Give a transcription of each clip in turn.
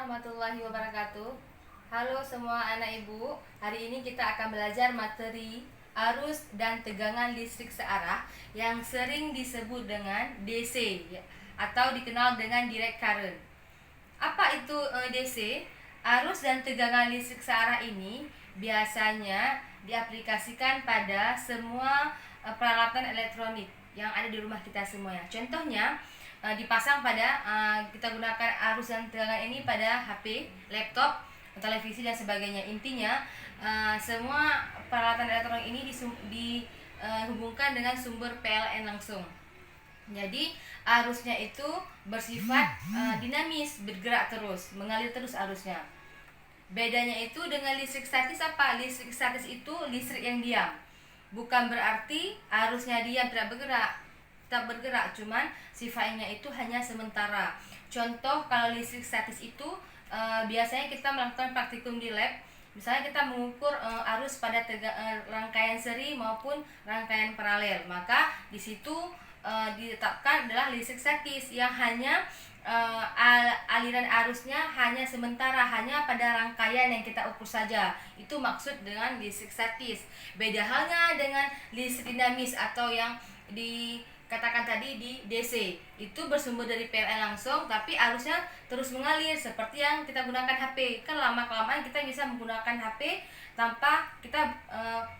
warahmatullahi wabarakatuh. Halo semua anak ibu. Hari ini kita akan belajar materi arus dan tegangan listrik searah yang sering disebut dengan DC ya, atau dikenal dengan direct current. Apa itu DC? Arus dan tegangan listrik searah ini biasanya diaplikasikan pada semua peralatan elektronik yang ada di rumah kita semuanya. Contohnya dipasang pada kita gunakan arus dan tegangan ini pada HP, laptop, televisi dan sebagainya. Intinya semua peralatan elektronik ini dihubungkan dengan sumber PLN langsung. Jadi arusnya itu bersifat dinamis, bergerak terus, mengalir terus arusnya. Bedanya itu dengan listrik statis apa? Listrik statis itu listrik yang diam. Bukan berarti arusnya diam tidak bergerak, cuman sifatnya itu hanya sementara. Contoh kalau listrik statis itu biasanya kita melakukan praktikum di lab. Misalnya kita mengukur arus pada rangkaian seri maupun rangkaian paralel, maka di situ ditetapkan adalah listrik statis yang hanya aliran arusnya hanya sementara, hanya pada rangkaian yang kita ukur saja. Itu maksud dengan listrik statis. Beda halnya dengan listrik dinamis atau yang dikatakan tadi di DC, itu bersumber dari PLN langsung tapi arusnya terus mengalir seperti yang kita gunakan HP. Kan lama-kelamaan kita bisa menggunakan HP tanpa kita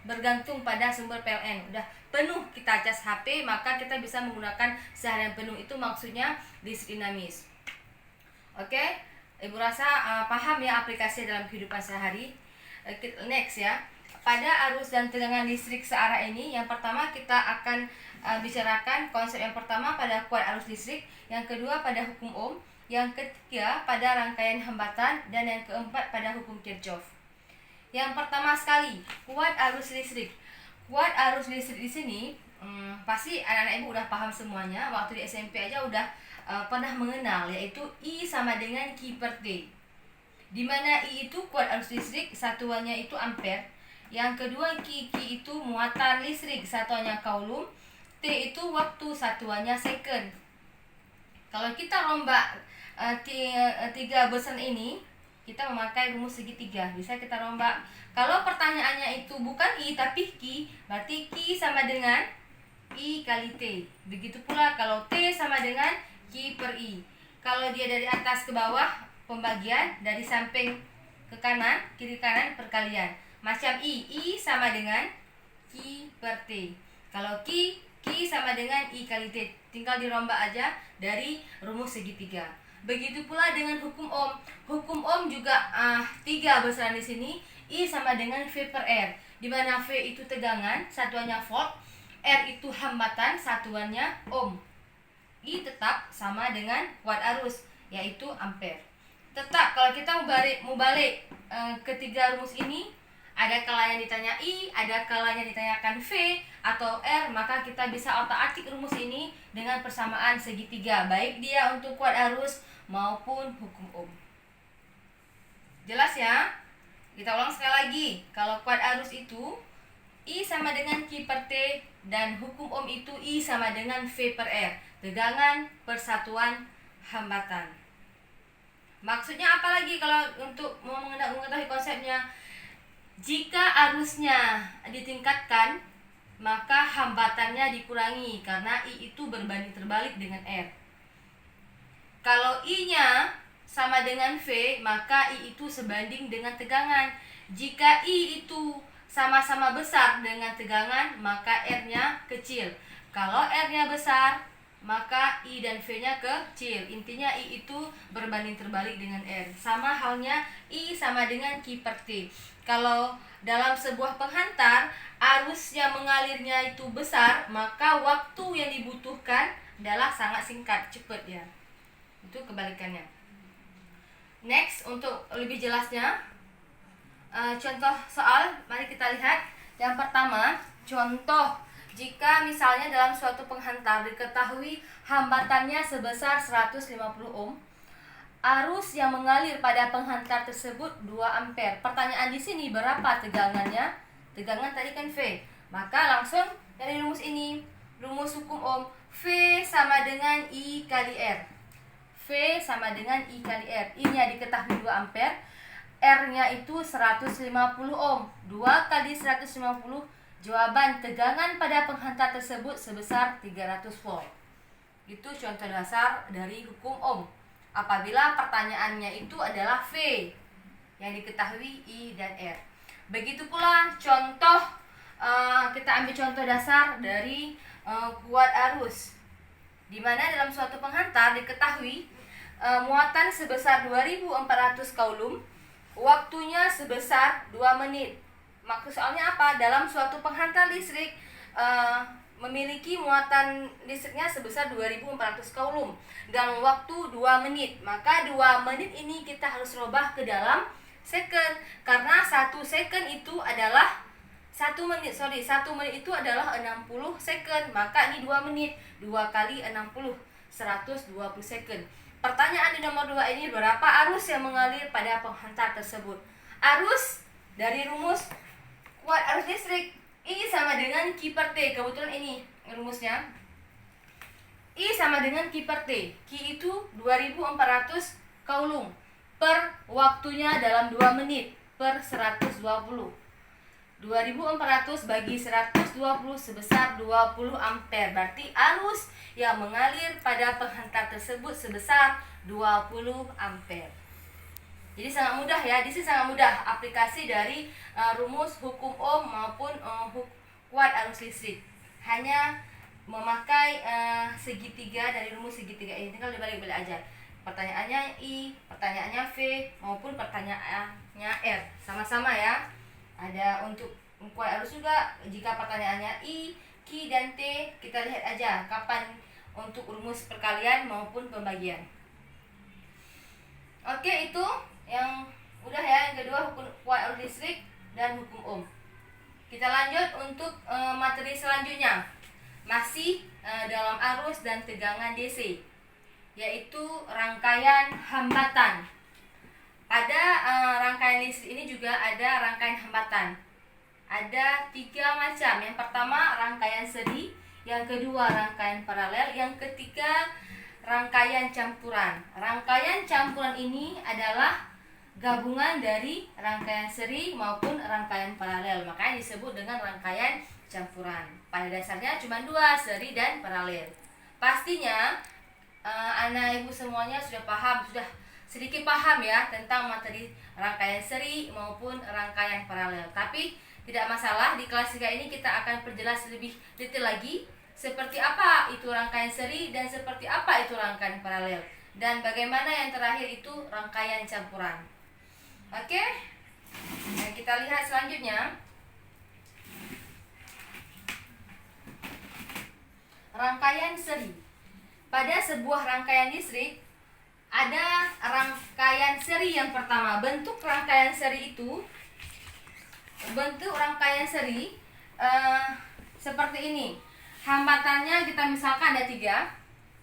bergantung pada sumber PLN. Udah penuh kita cas HP, maka kita bisa menggunakan seharian penuh. Itu maksudnya listrik dinamis. Oke, Ibu rasa paham ya aplikasi dalam kehidupan sehari. Next ya. Pada arus dan tegangan listrik searah ini, yang pertama kita akan bicarakan konsep yang pertama pada kuat arus listrik, yang kedua pada hukum Ohm, yang ketiga pada rangkaian hambatan, dan yang keempat pada hukum Kirchhoff. Yang pertama sekali, kuat arus listrik. Kuat arus listrik di sini pasti anak-anak ibu udah paham semuanya. Waktu di SMP aja udah pernah mengenal, yaitu I sama dengan Q per T. Di mana I itu kuat arus listrik, satuannya itu ampere. Yang kedua Q itu muatan listrik, satuannya coulomb. T itu waktu, satuannya second. Kalau kita rombak tiga besaran ini, kita memakai rumus segitiga. Bisa kita rombak. Kalau pertanyaannya itu bukan I tapi Q, berarti Q sama dengan I kali T. Begitu pula kalau T sama dengan Q per I. Kalau dia dari atas ke bawah, pembagian dari samping ke kanan, kiri kanan perkalian. Macam I sama dengan Q per T. Kalau Q sama dengan I kali T. Tinggal dirombak aja dari rumus segitiga. Begitu pula dengan hukum Ohm. Hukum Ohm juga tiga besaran di sini. I sama dengan V per R. Di mana V itu tegangan, satuannya volt. R itu hambatan, satuannya ohm. I tetap sama dengan kuat arus, yaitu ampere. Tetap kalau kita mau balik ketiga rumus ini, ada kalanya ditanya I, ada kalanya ditanyakan V atau R, maka kita bisa otak-atik rumus ini dengan persamaan segitiga, baik dia untuk kuat arus maupun hukum Ohm. Jelas ya? Kita ulang sekali lagi. Kalau kuat arus itu I sama dengan Q per T, dan hukum Ohm itu I sama dengan V per R. Tegangan persatuan hambatan. Maksudnya apa lagi kalau untuk mau mengetahui konsepnya? Jika arusnya ditingkatkan, maka hambatannya dikurangi karena I itu berbanding terbalik dengan R. Kalau I-nya sama dengan V, maka I itu sebanding dengan tegangan. Jika I itu sama-sama besar dengan tegangan, maka R-nya kecil. Kalau R-nya besar, maka I dan V-nya kecil. Intinya I itu berbanding terbalik dengan R. Sama halnya I sama dengan Q per T. Kalau dalam sebuah penghantar, arus yang mengalirnya itu besar, maka waktu yang dibutuhkan adalah sangat singkat, cepat ya. Itu kebalikannya. Next, untuk lebih jelasnya, contoh soal, mari kita lihat. Yang pertama, contoh jika misalnya dalam suatu penghantar diketahui hambatannya sebesar 150 ohm, arus yang mengalir pada penghantar tersebut 2 ampere. Pertanyaan di sini berapa tegangannya? Tegangan tadi kan V. Maka langsung dari rumus ini, rumus hukum Ohm, V sama dengan I kali R. V sama dengan I kali R. I-nya diketahui 2 ampere. R-nya itu 150 ohm. 2 kali 150, jawaban tegangan pada penghantar tersebut sebesar 300 volt. Itu contoh dasar dari hukum Ohm. Apabila pertanyaannya itu adalah V, yang diketahui I dan R. Begitu pula contoh, kita ambil contoh dasar dari kuat arus, di mana dalam suatu penghantar diketahui muatan sebesar 2400 coulomb, waktunya sebesar 2 menit. Maksudnya apa? Dalam suatu penghantar listrik memiliki muatan listriknya sebesar 2400 coulomb dalam waktu 2 menit. Maka 2 menit ini kita harus rubah ke dalam second, karena 1 second itu adalah 1 menit itu adalah 60 second. Maka ini 2 menit, 2 kali 60, 120 second. Pertanyaan di nomor 2 ini, berapa arus yang mengalir pada penghantar tersebut? Arus dari rumus kuat arus listrik, I sama dengan Q per T. Kebetulan ini rumusnya. I sama dengan Q per T. Q itu 2400 coulomb per waktunya dalam 2 menit per 120. 2400 bagi 120 sebesar 20 ampere. Berarti arus yang mengalir pada penghantar tersebut sebesar 20 ampere. Jadi sangat mudah ya, di sini sangat mudah aplikasi dari rumus hukum Ohm maupun kuat arus listrik. Hanya memakai segitiga dari rumus segitiga ini, tinggal dibalik-balik aja. Pertanyaannya I, pertanyaannya V, maupun pertanyaannya R. Sama-sama ya. Ada untuk kuat arus juga, jika pertanyaannya I, Q, dan T, kita lihat aja kapan untuk rumus perkalian maupun pembagian. Oke, itu yang udah ya, yang kedua hukum kuat arus listrik dan hukum Ohm. Kita lanjut untuk materi selanjutnya, masih dalam arus dan tegangan DC, yaitu rangkaian hambatan. Pada rangkaian listrik ini juga ada rangkaian hambatan. Ada 3 macam. Yang pertama rangkaian seri, yang kedua rangkaian paralel, yang ketiga rangkaian campuran. Rangkaian campuran ini adalah gabungan dari rangkaian seri maupun rangkaian paralel, makanya disebut dengan rangkaian campuran. Pada dasarnya cuma 2, seri dan paralel. Pastinya anak ibu semuanya sudah sedikit paham ya tentang materi rangkaian seri maupun rangkaian paralel. Tapi tidak masalah, di kelas 3 ini kita akan perjelas lebih detail lagi seperti apa itu rangkaian seri dan seperti apa itu rangkaian paralel, dan bagaimana yang terakhir itu rangkaian campuran. Oke, nah, kita lihat selanjutnya. Rangkaian seri. Pada sebuah rangkaian listrik ada rangkaian seri yang pertama. Bentuk rangkaian seri seperti ini. Hambatannya kita misalkan ada 3.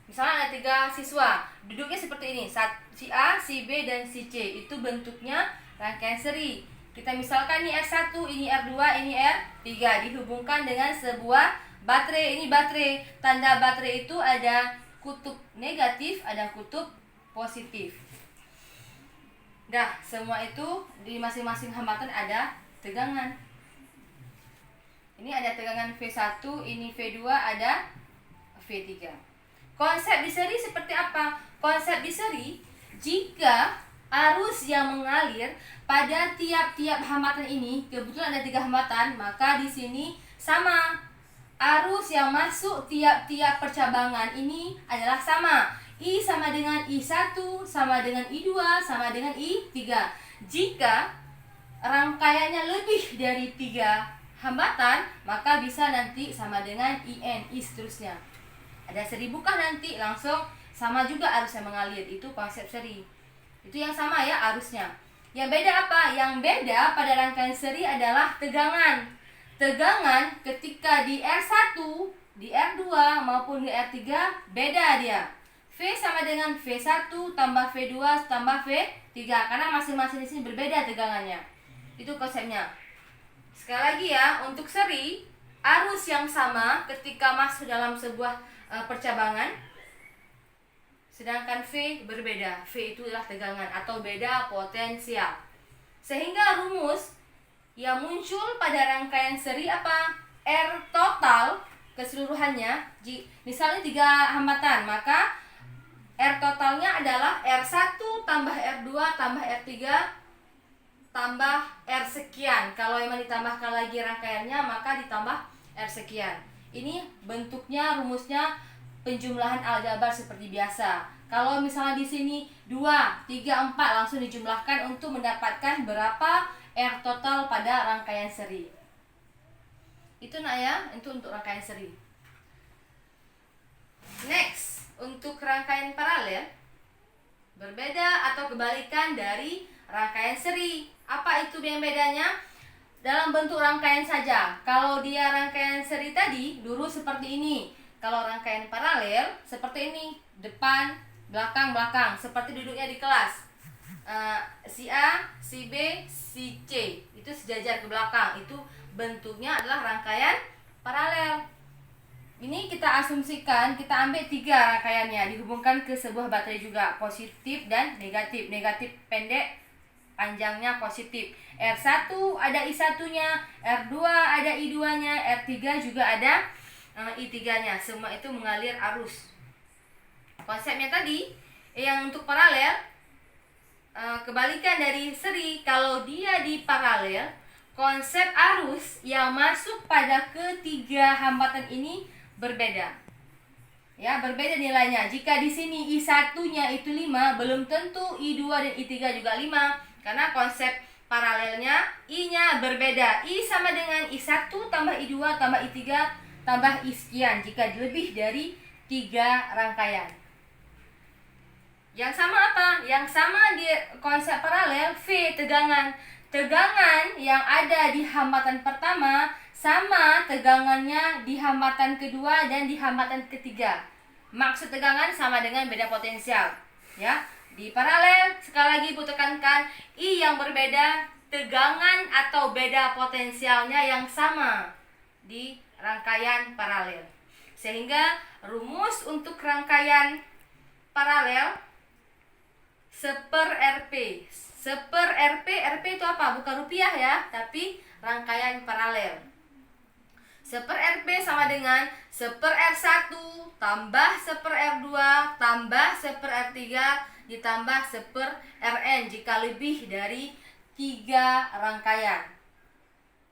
Misalnya ada 3 siswa, duduknya seperti ini, si A, si B, dan si C. Itu bentuknya rangkaian seri. Kita misalkan ini R1, ini R2, ini R3, dihubungkan dengan sebuah baterai. Ini baterai. Tanda baterai itu ada kutub negatif, ada kutub positif. Dah, semua itu di masing-masing hambatan ada tegangan. Ini ada tegangan V1, ini V2, ada V3. Konsep di seri seperti apa? Konsep di seri, jika arus yang mengalir pada tiap-tiap hambatan ini, kebetulan ada 3 hambatan, maka di sini sama. Arus yang masuk tiap-tiap percabangan ini adalah sama. I sama dengan I1, sama dengan I2, sama dengan I3. Jika rangkaiannya lebih dari 3 hambatan, maka bisa nanti sama dengan IN, I seterusnya. Ada seri bukan nanti langsung sama juga arus yang mengalir. Itu konsep seri. Itu yang sama ya arusnya. Yang beda apa? Yang beda pada rangkaian seri adalah tegangan. Tegangan ketika di R1, di R2 maupun di R3 beda dia. V sama dengan V1 tambah V2 tambah V3, karena masing-masing di sini berbeda tegangannya. Itu konsepnya. Sekali lagi ya, untuk seri, arus yang sama ketika masuk dalam sebuah percabangan sedangkan V berbeda. V itu adalah tegangan atau beda potensial. Sehingga rumus yang muncul pada rangkaian seri apa? R total keseluruhannya, misalnya 3 hambatan, maka R totalnya adalah R1 tambah R2 tambah R3 tambah R sekian. Kalau memang ditambahkan lagi rangkaiannya, maka ditambah R sekian. Ini bentuknya, rumusnya penjumlahan aljabar seperti biasa. Kalau misalnya di sini 2, 3, 4 langsung dijumlahkan untuk mendapatkan berapa R total pada rangkaian seri. Itu nak ya, itu untuk rangkaian seri. Next, untuk rangkaian paralel berbeda atau kebalikan dari rangkaian seri. Apa itu yang bedanya? Dalam bentuk rangkaian saja. Kalau dia rangkaian seri tadi dulu seperti ini. Kalau rangkaian paralel seperti ini, depan, belakang, belakang, seperti duduknya di kelas. Si A, si B, si C itu sejajar ke belakang. Itu bentuknya adalah rangkaian paralel. Ini kita asumsikan, kita ambil 3 rangkaiannya, dihubungkan ke sebuah baterai juga, positif dan negatif. Negatif pendek, panjangnya positif. R1 ada I1-nya, R2 ada I2-nya, R3 juga ada I3-nya. Semua itu mengalir arus. Konsepnya tadi, yang untuk paralel, kebalikan dari seri. Kalau dia di paralel, konsep arus yang masuk pada ketiga hambatan ini berbeda. Ya, berbeda nilainya. Jika di sini I1-nya itu 5, belum tentu I2 dan I3 juga 5. Karena konsep paralelnya I-nya berbeda. I sama dengan I1 tambah I2 tambah I3 tambah I sekian jika lebih dari 3 rangkaian. Yang sama apa? Yang sama di konsep paralel, V tegangan. Tegangan yang ada di hambatan pertama sama tegangannya di hambatan kedua dan di hambatan ketiga. Maksud tegangan sama dengan beda potensial. Ya, di paralel sekali lagi Ibu tekankan, I yang berbeda, tegangan atau beda potensialnya yang sama di rangkaian paralel. Sehingga rumus untuk rangkaian paralel seper RP. Seper RP, RP itu apa? Bukan rupiah ya, tapi rangkaian paralel. Seper RP sama dengan seper R1 tambah seper R2 tambah seper R3 ditambah seper Rn jika lebih dari 3 rangkaian.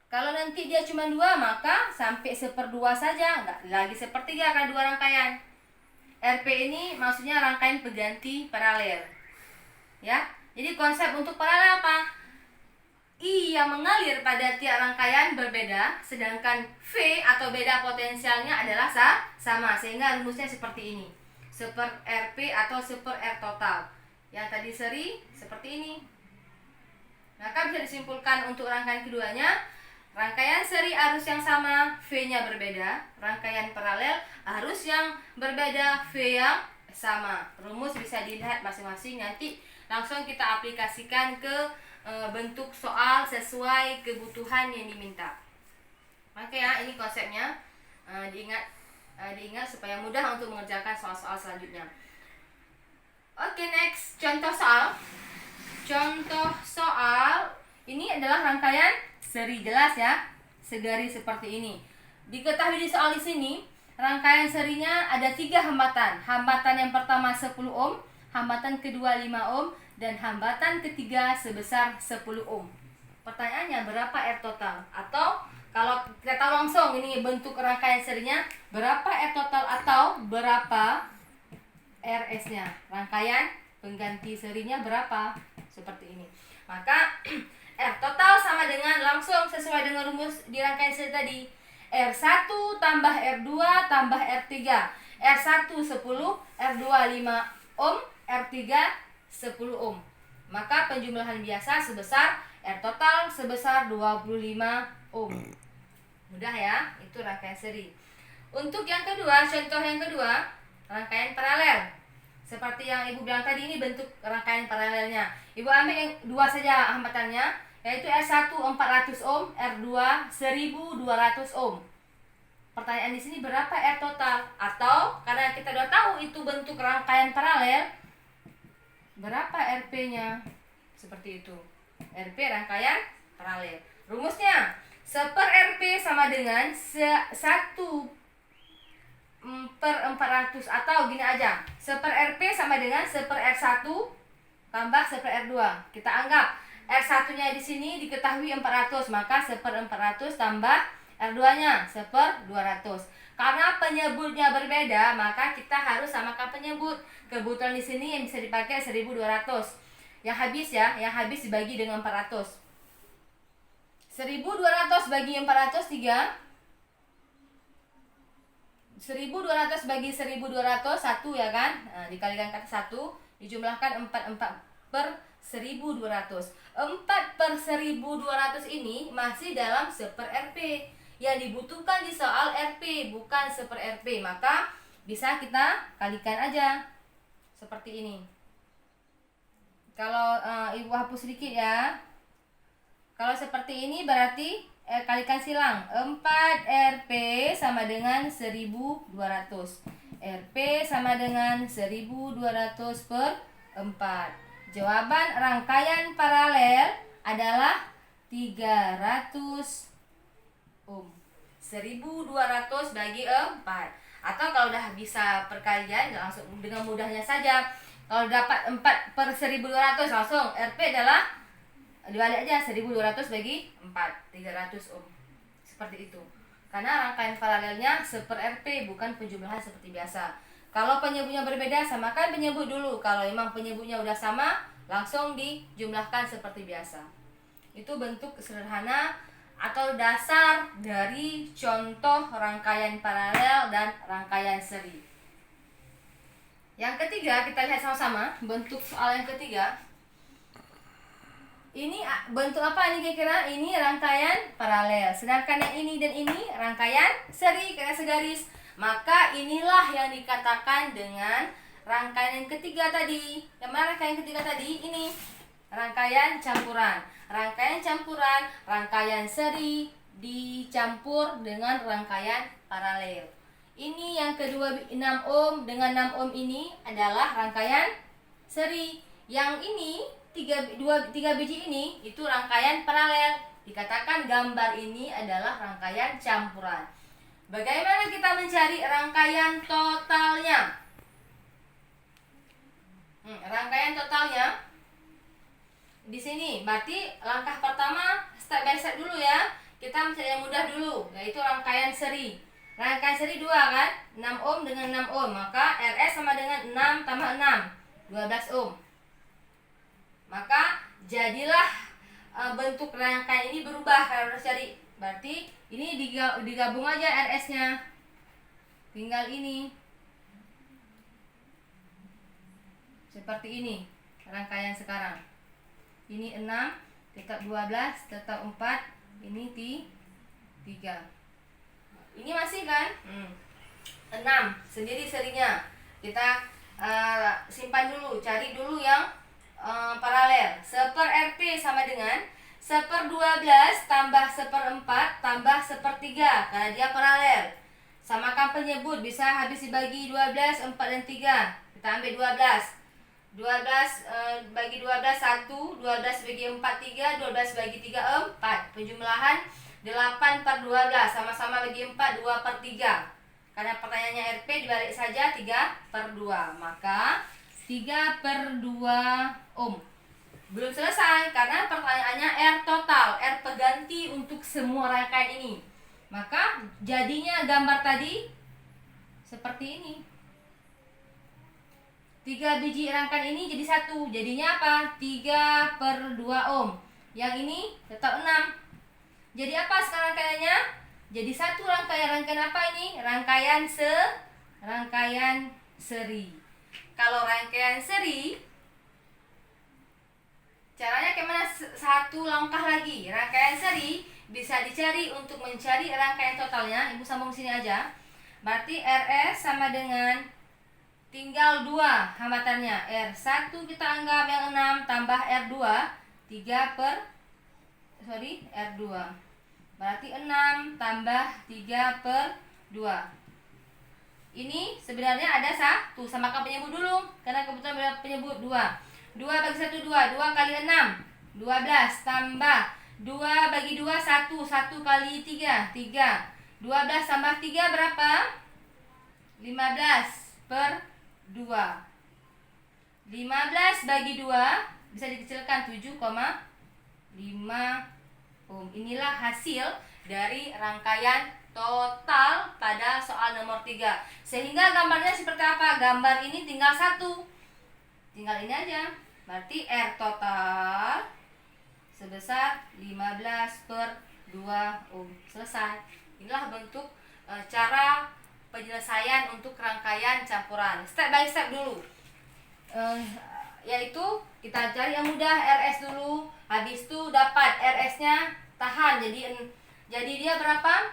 Kalau nanti dia cuma 2, maka sampai seper 2 saja, enggak lagi seper 3 karena 2 rangkaian. RP ini maksudnya rangkaian pengganti paralel. Ya, jadi konsep untuk paralel apa? I yang mengalir pada tiap rangkaian berbeda, sedangkan V atau beda potensialnya adalah sama, sehingga rumusnya seperti ini. Seper RP atau seper R total. Yang tadi seri seperti ini. Maka bisa disimpulkan untuk rangkaian keduanya, rangkaian seri arus yang sama, V-nya berbeda. Rangkaian paralel arus yang berbeda, V yang sama. Rumus bisa dilihat masing-masing, nanti langsung kita aplikasikan ke bentuk soal sesuai kebutuhan yang diminta. Oke ya, ini konsepnya. Diingat supaya mudah untuk mengerjakan soal-soal selanjutnya. Oke, next, contoh soal. Contoh soal ini adalah rangkaian seri, jelas ya, segaris seperti ini. Diketahui di soal di sini, rangkaian serinya ada 3 hambatan. Hambatan yang pertama 10 ohm, hambatan kedua 5 ohm, dan hambatan ketiga sebesar 10 ohm. Pertanyaannya, berapa R total? Atau kalau kita tahu langsung ini bentuk rangkaian serinya, berapa R total atau berapa RS-nya? Rangkaian pengganti serinya berapa? Seperti ini. Maka R total sama dengan, langsung sesuai dengan rumus di rangkaian seri tadi, R1 tambah R2 tambah R3. R1 10, R2 5 ohm, R3 10 ohm. Maka penjumlahan biasa sebesar R total sebesar 25 ohm. Mudah ya, itu rangkaian seri. Untuk yang kedua, contoh yang kedua, rangkaian paralel. Seperti yang Ibu bilang tadi, ini bentuk rangkaian paralelnya. Ibu ambil yang 2 saja hambatannya, yaitu R1 400 ohm, R2 1200 ohm. pertanyaan di sini berapa R total? Atau karena kita udah tahu itu bentuk rangkaian paralel, berapa RP-nya? Seperti itu. RP rangkaian paralel. Rumusnya, 1/RP sama dengan 1/400, atau gini aja, 1/RP sama dengan 1/R1 tambah 1/R2. Kita anggap R1-nya di sini diketahui 400, maka 1/400 tambah R2-nya 1/200. Karena penyebutnya berbeda, maka kita harus samakan penyebut. Kebetulan di sini yang bisa dipakai 1200. Yang habis ya, yang habis dibagi dengan 400. 1200 bagi 400 3. 1200 bagi 1200 1 ya kan? Nah, dikalikan kata 1, dijumlahkan 4/1200. 4/1200 ini masih dalam 1/RP. Yang dibutuhkan di soal RP, bukan 1/RP. Maka bisa kita kalikan aja seperti ini. Kalau Ibu hapus sedikit ya. Kalau seperti ini berarti kalikan silang. 4RP sama dengan 1200. RP sama dengan 1200 per 4. Jawaban rangkaian paralel adalah 300 ohm. 1200 bagi 4. Atau kalau udah bisa perkalian, langsung dengan mudahnya saja. Kalau dapat 4/1200, langsung RP adalah dibalik aja, 1200 bagi 4, 300 ohm. Seperti itu. Karena rangkaian paralelnya 1/RP, bukan penjumlahan seperti biasa. Kalau penyebutnya berbeda, samakan penyebut dulu. Kalau memang penyebutnya udah sama, langsung dijumlahkan seperti biasa. Itu bentuk sederhana atau dasar dari contoh rangkaian paralel dan rangkaian seri. Yang ketiga, kita lihat sama-sama bentuk soal yang ketiga. Ini bentuk apa nih kira-kira? Ini rangkaian paralel. Sedangkan yang ini dan ini rangkaian seri, karena segaris. Maka inilah yang dikatakan dengan rangkaian yang ketiga tadi. Yang mana rangkaian ketiga tadi? Ini rangkaian campuran. Rangkaian campuran, rangkaian seri dicampur dengan rangkaian paralel. Ini yang kedua, 6 ohm dengan 6 ohm ini adalah rangkaian seri. Yang ini 3 biji ini itu rangkaian paralel. Dikatakan gambar ini adalah rangkaian campuran. Bagaimana kita mencari rangkaian totalnya? Rangkaian totalnya di sini. Berarti langkah pertama step by step dulu ya. Kita mencari yang mudah dulu, yaitu rangkaian seri. Rangkaian seri 2 kan? 6 ohm dengan 6 ohm. Maka RS sama dengan 6 tambah 6, 12 ohm. Maka jadilah bentuk rangkaian ini berubah kalau harus cari. Berarti ini digabung aja RS-nya. Tinggal ini. Seperti ini rangkaian sekarang. Ini 6, tetap 12, tetap 4, ini 3. Ini masih kan? 6 sendiri serinya. Kita simpan dulu, cari dulu yang paralel. 1/RP sama dengan 1/12 tambah 1/4 tambah 1/3, karena dia paralel. Samakan penyebut, bisa habis dibagi 12, 4 dan 3. Kita ambil 12. 12 bagi 12 1, 12 bagi 4 3, 12 bagi 3 4. Penjumlahan 8/12, sama-sama bagi 4, 2/3. Karena pertanyaannya RP, dibalik saja 3/2. Maka 3/2 ohm. Belum selesai, karena pertanyaannya R total, R pengganti untuk semua rangkaian ini. Maka jadinya gambar tadi seperti ini. 3 biji rangkaian ini jadi 1. Jadinya apa? 3/2 ohm. Yang ini tetap 6. Jadi apa sekarang rangkaiannya? Jadi 1 rangkaian apa ini? Rangkaian seri. Kalau rangkaian seri, caranya gimana? 1 langkah lagi. Rangkaian seri bisa dicari untuk mencari rangkaian totalnya. Ibu sambung sini aja. Berarti RS sama dengan, tinggal 2 hambatannya. R1 kita anggap yang 6 tambah R2, R2. Berarti 6 tambah 3/2. 2. Ini sebenarnya ada 1, samakan penyebut dulu karena kebetulan ada penyebut 2. 2 bagi 1 2, 2 kali 6 12 tambah 2 bagi 2 1, 1 kali 3 3. 12 tambah 3 berapa? 15 per 2. 15 bagi 2 bisa dikecilkan 7,5 ohm. Inilah hasil dari rangkaian total pada soal nomor 3. Sehingga gambarnya seperti apa? Gambar ini tinggal 1. Tinggal ini aja. Berarti R total sebesar 15 per 2 ohm. Selesai. Inilah bentuk cara penyelesaian untuk rangkaian campuran. Step by step dulu. Yaitu kita cari yang mudah, RS dulu. Habis itu dapat RS-nya tahan. Jadi dia berapa?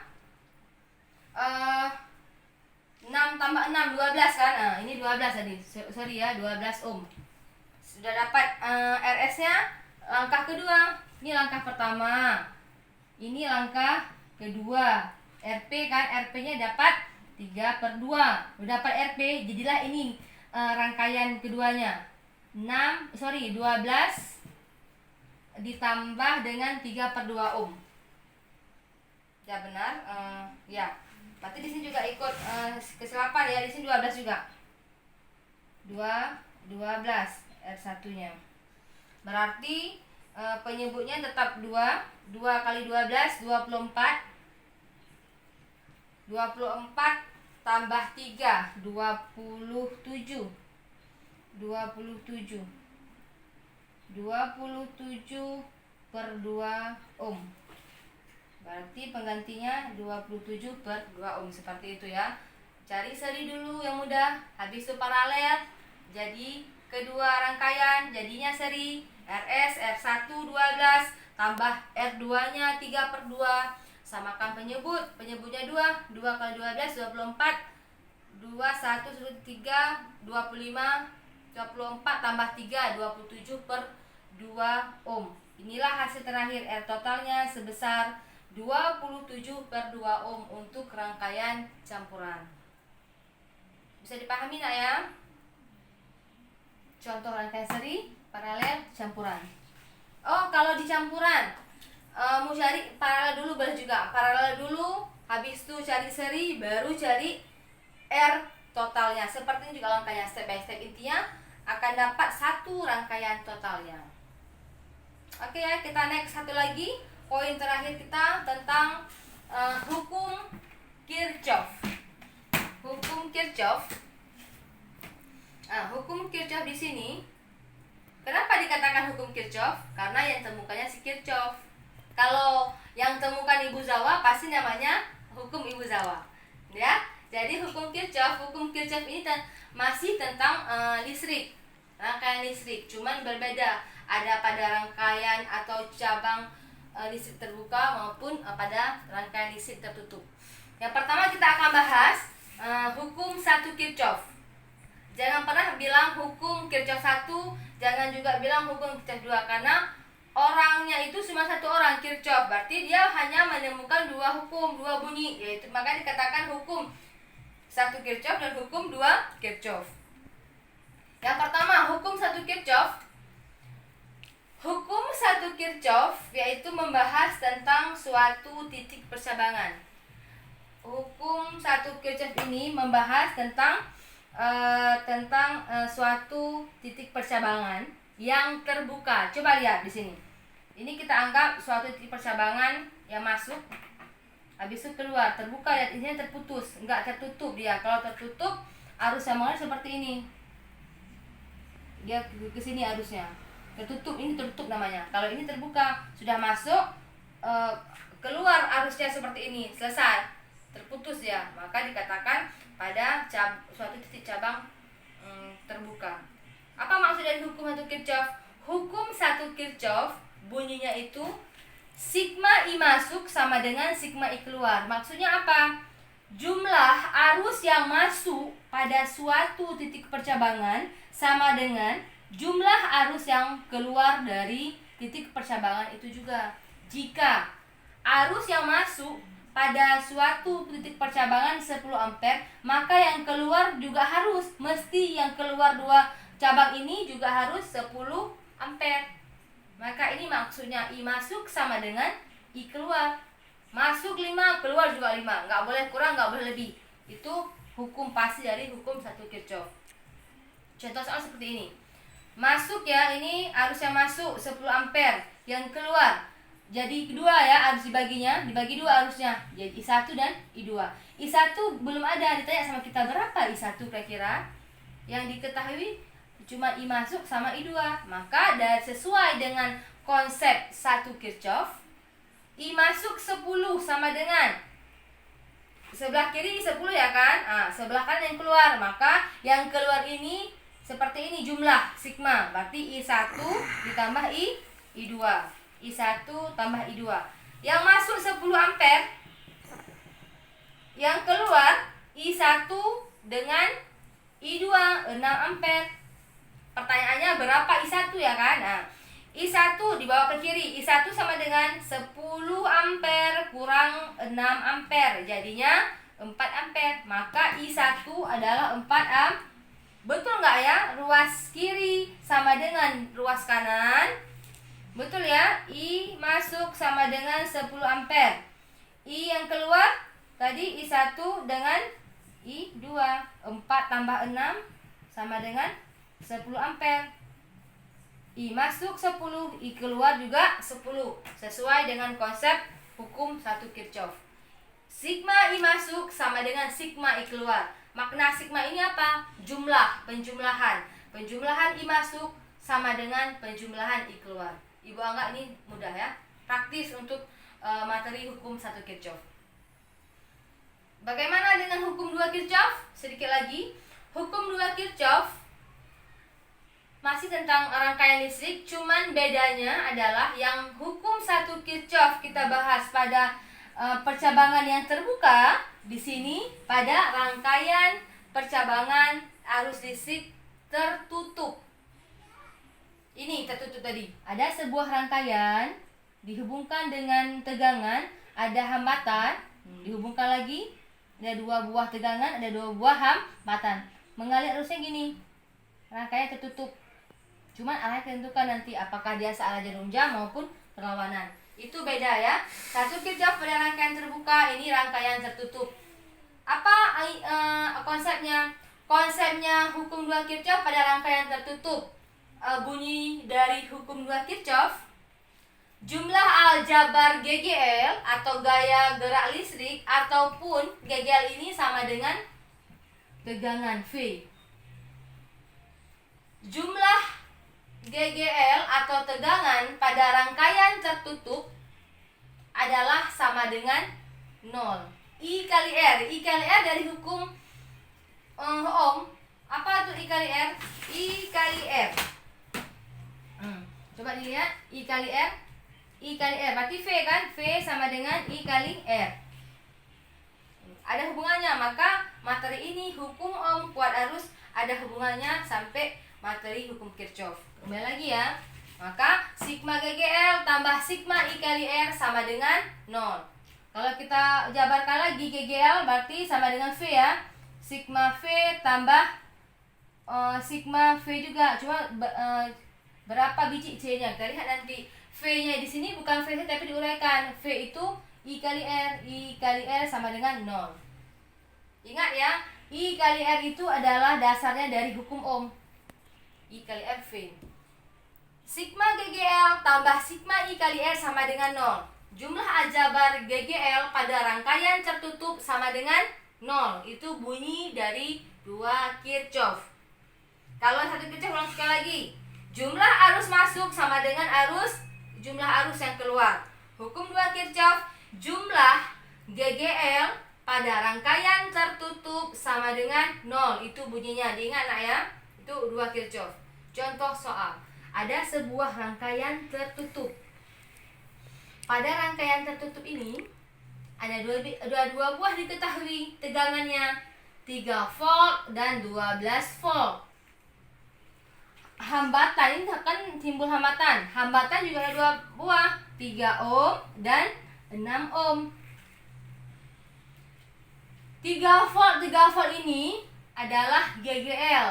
6 tambah 6 12 kan? Nah, ini 12 tadi. Sorry ya, 12 ohm. Sudah dapat RS-nya. Langkah kedua. Ini langkah pertama. Ini langkah kedua. RP kan, RP-nya dapat 3 per 2. Udah dapat RP, jadilah ini rangkaian keduanya. 12 ditambah dengan 3 per 2 ohm. Ya benar. Ya. Berarti di sini juga ikut kesilapan ya. Di sini 12 juga. 12 R1-nya. Berarti penyebutnya tetap 2. 2 kali 12 24. 24 tambah 3 27 per 2 ohm. Berarti penggantinya 27 per 2 ohm. Seperti itu ya. Cari seri dulu yang mudah. Habis itu paralel. Jadi kedua rangkaian jadinya seri. RS R1 12 tambah R2 nya 3 per 2. Samakan penyebutnya 2 kali 12 24. 2 1 3 25 24 tambah 3 27 per 2 ohm. Inilah hasil terakhir. R totalnya sebesar 27 per 2 ohm untuk rangkaian campuran. Bisa dipahami nak ya? Contoh rangkaian seri, paralel, campuran. Oh, kalau di campuran mau cari paralel dulu boleh juga. Paralel dulu, habis itu cari seri, baru cari R totalnya. Seperti ini juga rangkaian step by step. Intinya akan dapat satu rangkaian totalnya. Oke ya, kita next satu lagi. Poin terakhir kita tentang hukum Kirchhoff. Hukum Kirchhoff. Hukum Kirchhoff di sini. Kenapa dikatakan hukum Kirchhoff? Karena yang temukannya si Kirchhoff. Kalau yang temukan Ibu Zawa pasti namanya hukum Ibu Zawa. Ya. Jadi hukum Kirchhoff ini masih tentang listrik. Rangkaian listrik, cuman berbeda. Ada pada rangkaian atau cabang listrik terbuka maupun pada rangkaian listrik tertutup. Yang pertama kita akan bahas hukum 1 Kirchhoff. Jangan pernah bilang hukum Kirchhoff 1, jangan juga bilang hukum Kirchhoff 2 karena orangnya itu cuma satu orang, Kirchhoff. Berarti dia hanya menemukan 2 hukum, 2 bunyi, yaitu maka dikatakan hukum 1 Kirchhoff dan hukum 2 Kirchhoff. Yang pertama, hukum 1 Kirchhoff. Hukum 1 Kirchhoff yaitu membahas tentang suatu titik percabangan. Hukum 1 Kirchhoff ini membahas tentang suatu titik percabangan yang terbuka. Coba lihat di sini. Ini kita anggap suatu titik percabangan yang masuk, habis itu keluar, terbuka. Lihat ini terputus, enggak tertutup dia. Kalau tertutup, arus yang mengalir seperti ini. Dia ke sini arusnya. Tertutup, ini tertutup namanya. Kalau ini terbuka, sudah masuk, keluar arusnya seperti ini. Selesai. Terputus ya. Maka dikatakan pada suatu titik cabang terbuka. Apa maksud dari hukum 1 Kirchhoff? Hukum 1 Kirchhoff bunyinya itu sigma I masuk sama dengan sigma I keluar. Maksudnya apa? Jumlah arus yang masuk pada suatu titik percabangan sama dengan jumlah arus yang keluar dari titik percabangan itu juga. Jika arus yang masuk pada suatu titik percabangan 10 ampere, maka yang keluar juga mesti yang keluar dua cabang ini juga harus 10 ampere. Maka ini maksudnya I masuk sama dengan I keluar. Masuk 5, keluar juga 5. Nggak boleh kurang, nggak boleh lebih. Itu hukum pasti dari hukum 1 Kirchhoff. Contoh soal seperti ini. Masuk ya, ini arusnya masuk 10 ampere. Yang keluar, jadi kedua ya, harus dibagi dua arusnya. Jadi I1 dan I2. I1 belum ada, ditanya sama kita berapa I1 kira-kira. Yang diketahui cuma I masuk sama I2. Maka sesuai dengan konsep 1 Kirchhoff, I masuk 10 sama dengan sebelah kiri 10 ya kan? Sebelah kanan yang keluar. Maka yang keluar ini seperti ini jumlah sigma. Berarti I1 ditambah I2. I1 tambah I2. Yang masuk 10 ampere, yang keluar I1 dengan I2 6 ampere. Pertanyaannya berapa I1 ya kan? I1 dibawa ke kiri. I1 sama dengan 10 ampere kurang 6 ampere. Jadinya 4 ampere. Maka I1 adalah 4 ampere. Betul nggak ya? Ruas kiri sama dengan ruas kanan. Betul ya? I masuk sama dengan 10 ampere. I yang keluar tadi I1 dengan I2. 4 tambah 6 sama dengan 10 ampere. I masuk 10, I keluar juga 10. Sesuai dengan konsep hukum 1 Kirchhoff. Sigma I masuk sama dengan sigma I keluar. Makna sigma ini apa? Jumlah, penjumlahan. Penjumlahan I masuk sama dengan penjumlahan I keluar. Ibu anggap ini mudah ya. Praktis untuk materi hukum 1 Kirchhoff. Bagaimana dengan hukum 2 Kirchhoff? Sedikit lagi. Hukum 2 Kirchhoff masih tentang rangkaian listrik, cuman bedanya adalah yang hukum 1 Kirchhoff kita bahas pada percabangan yang terbuka. Di sini pada rangkaian percabangan arus listrik tertutup. Ini tertutup tadi. Ada sebuah rangkaian dihubungkan dengan tegangan, ada hambatan, dihubungkan lagi, ada 2 buah tegangan, ada 2 buah hambatan. Mengalir arusnya gini. Rangkaian tertutup. Cuman arahnya ditentukan nanti apakah dia searah jarum jam maupun berlawanan. Itu beda ya. 1 Kirchhoff pada rangkaian terbuka, ini rangkaian tertutup. Apa konsepnya? Konsepnya hukum 2 Kirchhoff pada rangkaian tertutup. Bunyi dari hukum 2 Kirchhoff, jumlah aljabar GGL atau gaya gerak listrik ataupun GGL ini sama dengan tegangan V. Jumlah GGL atau tegangan pada rangkaian tertutup adalah sama dengan 0. I kali R. I kali R dari hukum Ohm. Apa itu I kali R? I kali R. Coba dilihat. I kali R. I kali R. Berarti V kan? V sama dengan I kali R. Ada hubungannya. Maka materi ini hukum Ohm kuat arus ada hubungannya sampai materi hukum Kirchhoff. Kembali lagi ya. Maka sigma GGL tambah sigma I kali R sama dengan 0. Kalau kita jabarkan lagi GGL berarti sama dengan V ya. Sigma V tambah sigma V juga. Cuma berapa biji C-nya? Kita lihat nanti. V-nya di sini bukan V tapi diuraikan. V itu I kali R. I kali R sama dengan 0. Ingat ya. I kali R itu adalah dasarnya dari hukum Ohm. I kali R V. Sigma GGL tambah sigma I kali R sama dengan 0. Jumlah aljabar GGL pada rangkaian tertutup sama dengan 0. Itu bunyi dari 2 Kirchhoff. Kalau 1 Kirchhoff ulang sekali lagi. Jumlah arus masuk sama dengan jumlah arus yang keluar. Hukum 2 Kirchhoff, jumlah GGL pada rangkaian tertutup sama dengan 0. Itu bunyinya. Diingat nak ya. Itu 2 Kirchhoff. Contoh soal. Ada sebuah rangkaian tertutup. Pada rangkaian tertutup ini ada dua buah diketahui tegangannya 3 volt dan 12 volt. Hambatan ini akan timbul hambatan. Hambatan juga ada 2 buah, 3 ohm dan 6 ohm. 3 volt ini adalah GGL.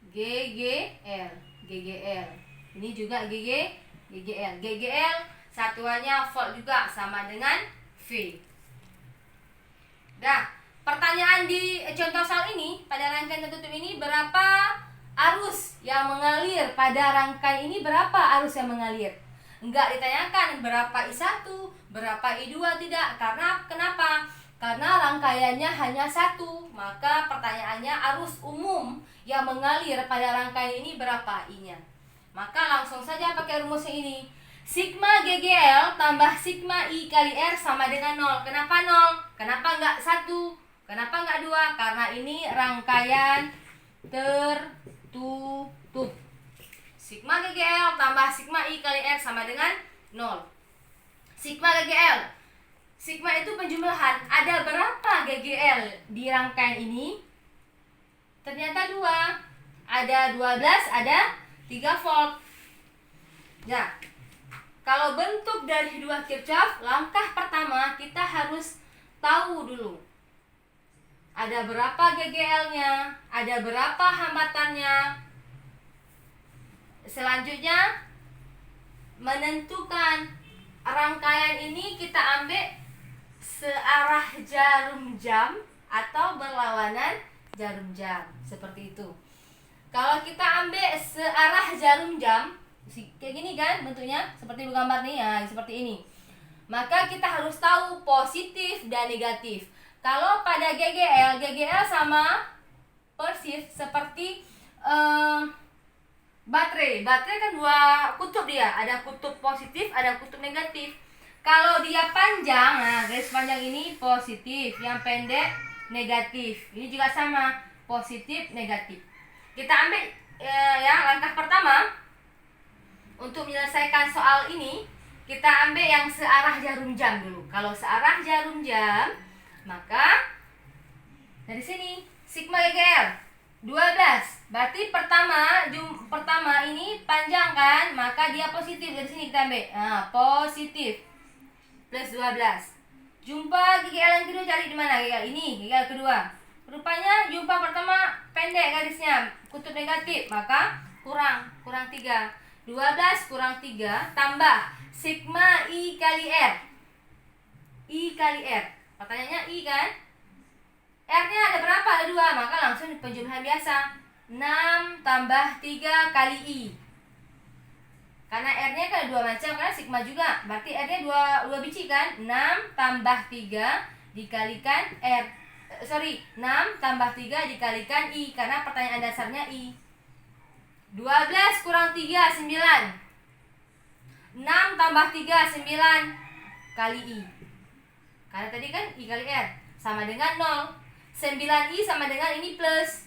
GGL. Ini juga GGL. GGL satuannya volt juga, sama dengan V. Nah, pertanyaan di contoh soal ini, pada rangkaian tertutup ini berapa arus yang mengalir? Pada rangkaian ini berapa arus yang mengalir? Enggak ditanyakan berapa I1, berapa I2, tidak. Karena kenapa? Karena rangkaiannya hanya satu. Maka pertanyaannya arus umum yang mengalir pada rangkaian ini berapa I-nya? Maka langsung saja pakai rumus ini. Sigma GGL tambah sigma I kali R sama dengan 0. Kenapa 0? Kenapa enggak 1? Kenapa enggak 2? Karena ini rangkaian tertutup. Sigma GGL tambah sigma I kali R sama dengan 0. Sigma GGL. Sigma itu penjumlahan. Ada berapa GGL di rangkaian ini? Ternyata 2. Ada 12, ada 3 volt. Ya. Kalau bentuk dari 2 Kirchhoff, langkah pertama kita harus tahu dulu. Ada berapa GGL-nya, ada berapa hambatannya. Selanjutnya, menentukan rangkaian ini kita ambil searah jarum jam atau berlawanan jarum jam. Seperti itu. Kalau kita ambil searah jarum jam, kayak gini kan bentuknya, seperti gambar nih ya, seperti ini. Maka kita harus tahu positif dan negatif. Kalau pada GGL sama persis seperti baterai. Baterai kan 2 kutub dia, ada kutub positif, ada kutub negatif. Kalau dia panjang, nah garis panjang ini positif, yang pendek negatif. Ini juga sama, positif negatif. Kita ambil ya langkah pertama. Untuk menyelesaikan soal ini, kita ambil yang searah jarum jam dulu. Kalau searah jarum jam, maka dari sini sigma GGL 12. Berarti pertama ini panjang kan, maka dia positif. Dari sini kita ambil. Nah, positif plus 12. Jumpa GGL yang kedua, cari di mana GGL ini? GGL kedua. Rupanya jumpa pertama pendek garisnya, kutub negatif, maka kurang 3. 12 kurang 3 tambah sigma I kali R. I kali R. Pertanyaannya I kan? R-nya ada berapa? Ada 2. Maka langsung penjumlahan biasa. 6 tambah 3 kali I. Karena R-nya kan ada 2 macam, karena sigma juga. Berarti R-nya 2 biji kan? 6 tambah 3 dikalikan R. 6 tambah 3 dikalikan I. Karena pertanyaan dasarnya I. 12 kurang 3, 9. 6 tambah 3, 9 kali I. Karena tadi kan I kali R sama dengan 0. 9I sama dengan ini plus.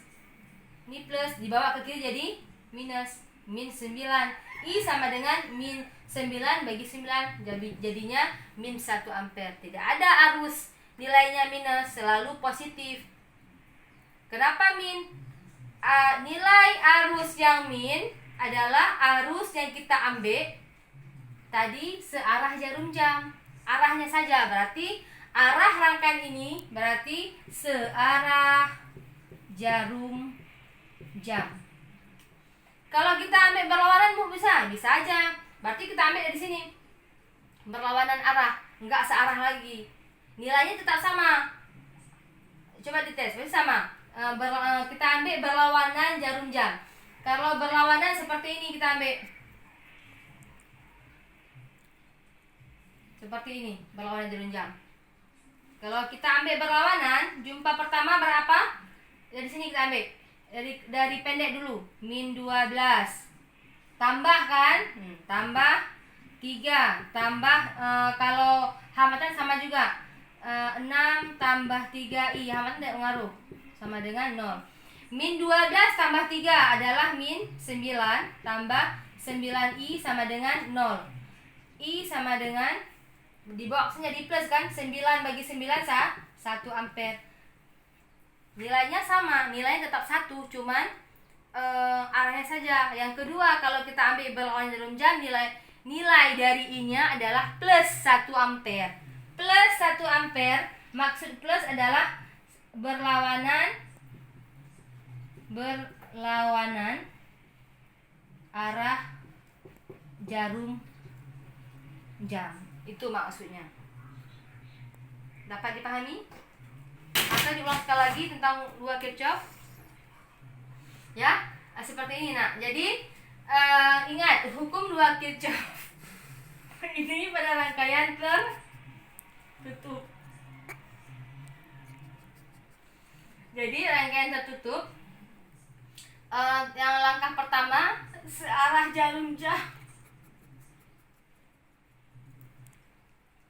Ini plus, dibawa ke kiri jadi minus. Min 9. I sama dengan min 9 bagi 9. Jadinya min 1 ampere. Tidak ada arus nilainya minus, selalu positif. Kenapa min? Nilai arus yang min adalah arus yang kita ambil tadi searah jarum jam. Arahnya saja, berarti arah rangkaian ini berarti searah jarum jam. Kalau kita ambil berlawanan, Bu, bisa aja. Berarti kita ambil dari sini. Berlawanan arah, enggak searah lagi. Nilainya tetap sama. Coba dites, berarti sama. Kita ambil berlawanan jarum jam. Kalau berlawanan seperti ini kita ambil. Seperti ini, berlawanan jarum jam. Kalau kita ambil berlawanan, jumpa pertama berapa? Dari sini kita ambil. Dari pendek dulu, min 12. Tambah kan? Tambah 3. Tambah kalau hambatan sama juga. 6 tambah 3I, hambatan tidak mengaruh. Sama dengan 0. Min 12 tambah 3 adalah min 9 tambah 9I sama dengan 0. I sama dengan, di boxnya di plus kan, 9 bagi 9 1 ampere. Nilainya sama, nilainya tetap 1, cuman arahnya saja. Yang kedua, kalau kita ambil berlawanan jarum jam, nilai dari I-nya adalah plus 1 ampere. Plus 1 ampere Maksud plus adalah berlawanan arah jarum jam. Itu maksudnya. Dapat dipahami? Akan diulang sekali lagi tentang dua Kirchhoff. Ya, seperti ini nak. Jadi ingat hukum dua Kirchhoff ini pada rangkaian tertutup. Jadi rangkaian tertutup, yang langkah pertama searah jarum jam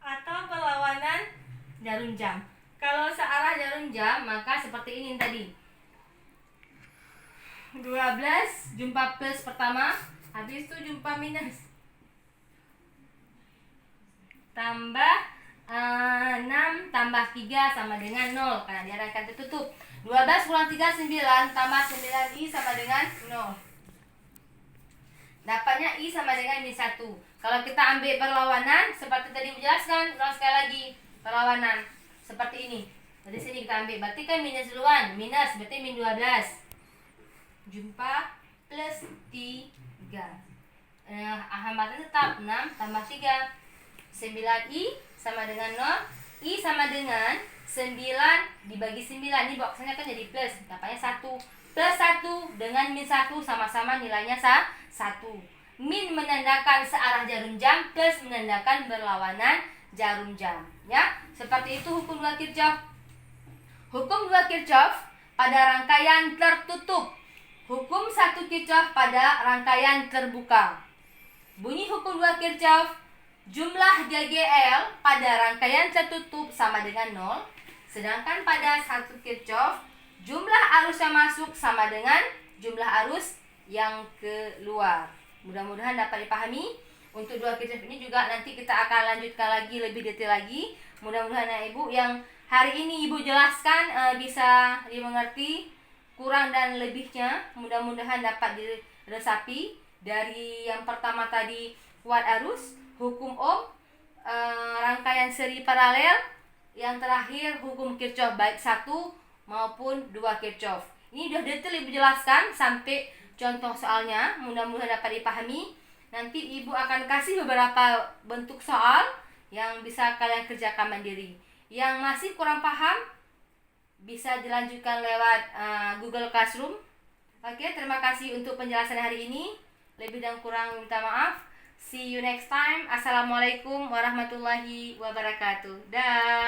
atau perlawanan jarum jam. Kalau searah jarum jam maka seperti ini tadi. 12 jumpa plus pertama, habis itu jumpa minus. Tambah 6 tambah 3 sama dengan 0 karena dia rangkaian tertutup. 12 kurang 3 9 tambah 9i sama dengan 0. Dapatnya i sama dengan min 1. Kalau kita ambil perlawanan seperti tadi menjelaskan, ulang sekali lagi. Perlawanan seperti ini. Dari sini kita ambil, berarti kan minus duluan. Minus berarti min 12 jumpa plus 3. Hambatan tetap 6 tambah 3 9i sama dengan 0. I sama dengan 9 dibagi 9. Ini boxnya kan jadi plus. Dapatnya 1. Plus 1 dengan min 1 sama-sama nilainya 1. Min menandakan searah jarum jam, plus menandakan berlawanan jarum jam. Ya, seperti itu hukum dua Kirchhoff. Hukum dua Kirchhoff pada rangkaian tertutup. Hukum satu Kirchhoff pada rangkaian terbuka. Bunyi hukum dua Kirchhoff, jumlah GGL pada rangkaian tertutup sama dengan 0. Sedangkan pada satu Kirchhoff, jumlah arus yang masuk sama dengan jumlah arus yang keluar. Mudah-mudahan dapat dipahami. Untuk dua Kirchhoff ini juga nanti kita akan lanjutkan lagi lebih detail lagi. Mudah-mudahan anak ibu yang hari ini ibu jelaskan bisa dimengerti, kurang dan lebihnya mudah-mudahan dapat diresapi. Dari yang pertama tadi watt arus, hukum Ohm, rangkaian seri paralel, yang terakhir hukum Kirchhoff baik 1 maupun 2 Kirchhoff. Ini sudah detail ibu jelaskan sampai contoh soalnya, mudah-mudahan dapat dipahami. Nanti ibu akan kasih beberapa bentuk soal yang bisa kalian kerjakan mandiri. Yang masih kurang paham bisa dilanjutkan lewat Google Classroom. Oke, terima kasih untuk penjelasan hari ini. Lebih dan kurang minta maaf. See you next time. Assalamualaikum warahmatullahi wabarakatuh. Dah.